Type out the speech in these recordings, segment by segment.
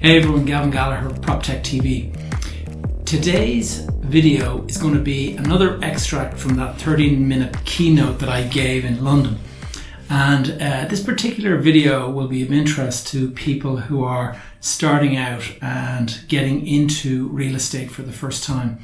Hey everyone, Gavin Gallagher, PropTechTV. Today's video is going to be another extract from that 13-minute keynote that I gave in London. And this particular video will be of interest to people who are starting out and getting into real estate for the first time.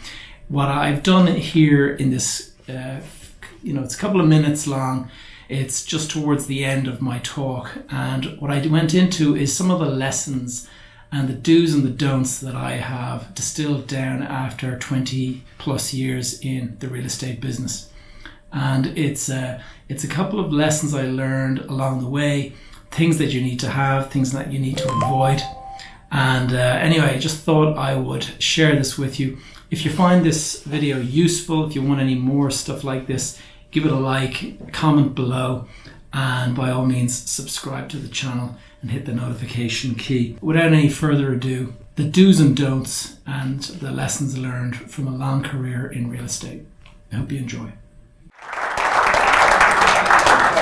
What I've done here in this, it's a couple of minutes long. It's just towards the end of my talk. And what I went into is some of the lessons and the do's and the don'ts that I have distilled down after 20 plus years in the real estate business. And it's a couple of lessons I learned along the way, things that you need to have, things that you need to avoid. And anyway, I just thought I would share this with you. If you find this video useful, if you want any more stuff like this, give it a like, comment below, and by all means subscribe to the channel and hit the notification key. Without any further ado, the do's and don'ts and the lessons learned from a long career in real estate. I hope you enjoy.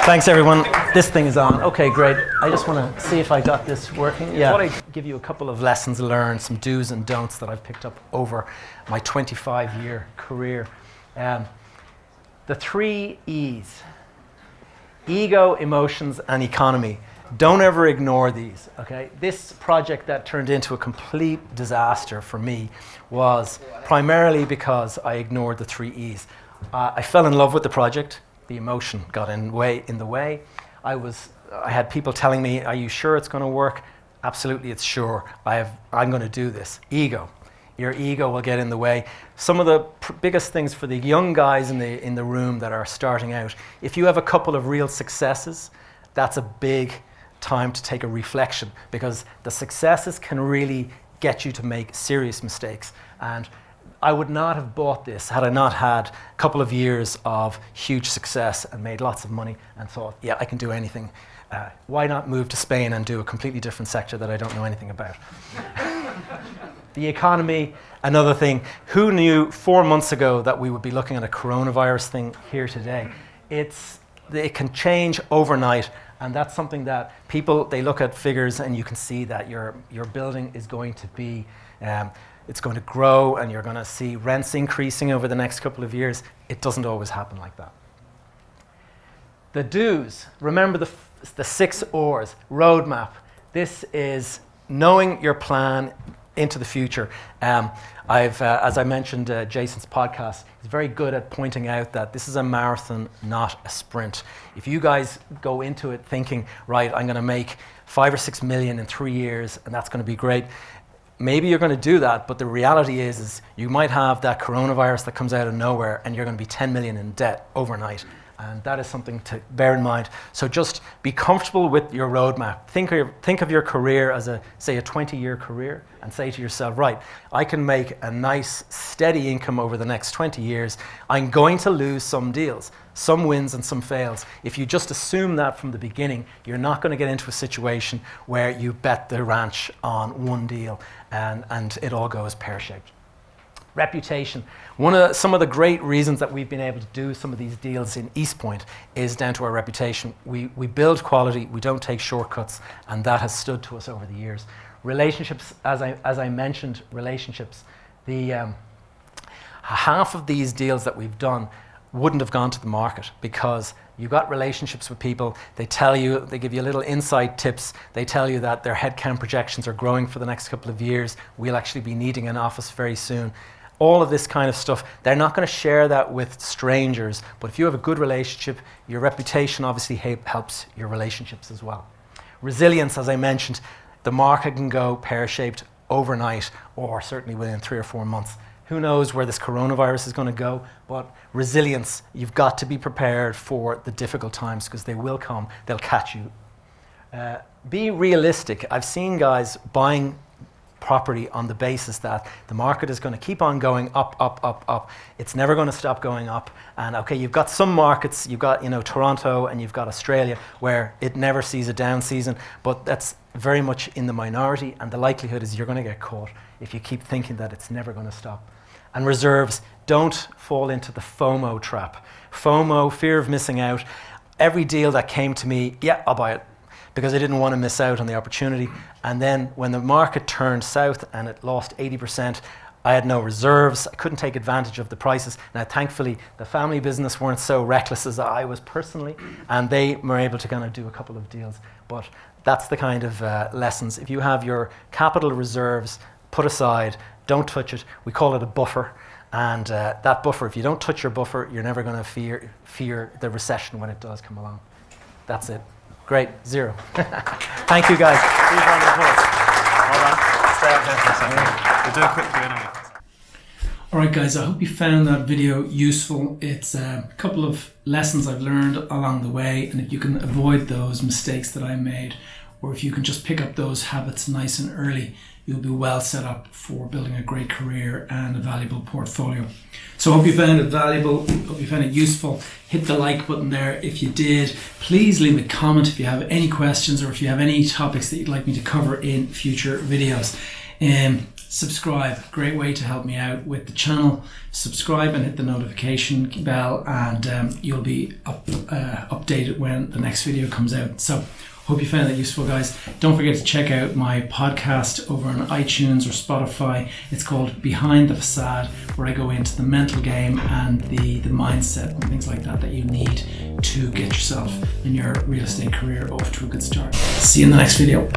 Thanks everyone. This thing is on. Okay, great. I just want to see if I got this working. Yeah. I thought I'd give you a couple of lessons learned, some do's and don'ts that I've picked up over my 25-year career. The 3 E's: ego, emotions, and economy. Don't ever ignore these, okay? This project that turned into a complete disaster for me was primarily because I ignored the 3 E's. I fell in love with the project. The emotion got in the way. I had people telling me, "Are you sure it's going to work?" Absolutely, it's sure. I'm going to do this. Ego. Your ego will get in the way. Some of the biggest things for the young guys in the room that are starting out, if you have a couple of real successes, that's a big time to take a reflection, because the successes can really get you to make serious mistakes. And I would not have bought this had I not had a couple of years of huge success and made lots of money and thought, yeah, I can do anything. Why not move to Spain and do a completely different sector that I don't know anything about? The economy, another thing. Who knew 4 months ago that we would be looking at a coronavirus thing here today? It can change overnight, and that's something that people, they look at figures and you can see that your building is going to be, it's going to grow, and you're going to see rents increasing over the next couple of years. It doesn't always happen like that. The do's, remember the 6 R's, roadmap. This is knowing your plan into the future. As I mentioned, Jason's podcast is very good at pointing out that this is a marathon, not a sprint. If you guys go into it thinking, right, I'm going to make 5 or 6 million in 3 years, and that's going to be great, maybe you're going to do that, but the reality is you might have that coronavirus that comes out of nowhere, and you're going to be 10 million in debt overnight. And that is something to bear in mind. So just be comfortable with your roadmap. Think of your career as say a 20-year career, and say to yourself, right, I can make a nice steady income over the next 20 years. I'm going to lose some deals, some wins and some fails. If you just assume that from the beginning, you're not going to get into a situation where you bet the ranch on one deal and it all goes pear-shaped. Reputation. Some of the great reasons that we've been able to do some of these deals in East Point is down to our reputation. We build quality, we don't take shortcuts, and that has stood to us over the years. Relationships, as I mentioned, relationships. Half of these deals that we've done wouldn't have gone to the market because you've got relationships with people. They give you little inside tips. They tell you that their headcount projections are growing for the next couple of years. We'll actually be needing an office very soon. All of this kind of stuff, they're not going to share that with strangers, but if you have a good relationship, your reputation obviously helps your relationships as well. Resilience, as I mentioned, the market can go pear-shaped overnight, or certainly within 3 or 4 months. Who knows where this coronavirus is going to go, but resilience, you've got to be prepared for the difficult times because they will come, they'll catch you. Be realistic. I've seen guys buying property on the basis that the market is going to keep on going up, up, up, up. It's never going to stop going up. And okay, you've got some markets, you've got Toronto and you've got Australia where it never sees a down season, but that's very much in the minority, and the likelihood is you're going to get caught if you keep thinking that it's never going to stop. And reserves, don't fall into the FOMO trap. FOMO, fear of missing out. Every deal that came to me, yeah, I'll buy it. because I didn't want to miss out on the opportunity. And then when the market turned south and it lost 80%, I had no reserves. I couldn't take advantage of the prices. Now, thankfully, the family business weren't so reckless as I was personally, and they were able to kind of do a couple of deals. But that's the kind of lessons. If you have your capital reserves put aside, don't touch it. We call it a buffer. And that buffer, if you don't touch your buffer, you're never going to fear the recession when it does come along. That's it. Great. Zero. Thank you, guys. Please round of applause. Well done. Stay up here for a second. We'll do a quick Q&A. All right, guys, I hope you found that video useful. It's a couple of lessons I've learned along the way, and if you can avoid those mistakes that I made, or if you can just pick up those habits nice and early, you'll be well set up for building a great career and a valuable portfolio. So I hope you found it valuable, hope you found it useful. Hit the like button there if you did. Please leave a comment if you have any questions or if you have any topics that you'd like me to cover in future videos. Subscribe, great way to help me out with the channel. Subscribe and hit the notification bell, and you'll be updated when the next video comes out. So hope you found that useful, guys. Don't forget to check out my podcast over on iTunes or Spotify. It's called Behind the Facade, where I go into the mental game and the mindset and things like that you need to get yourself and your real estate career off to a good start. See you in the next video.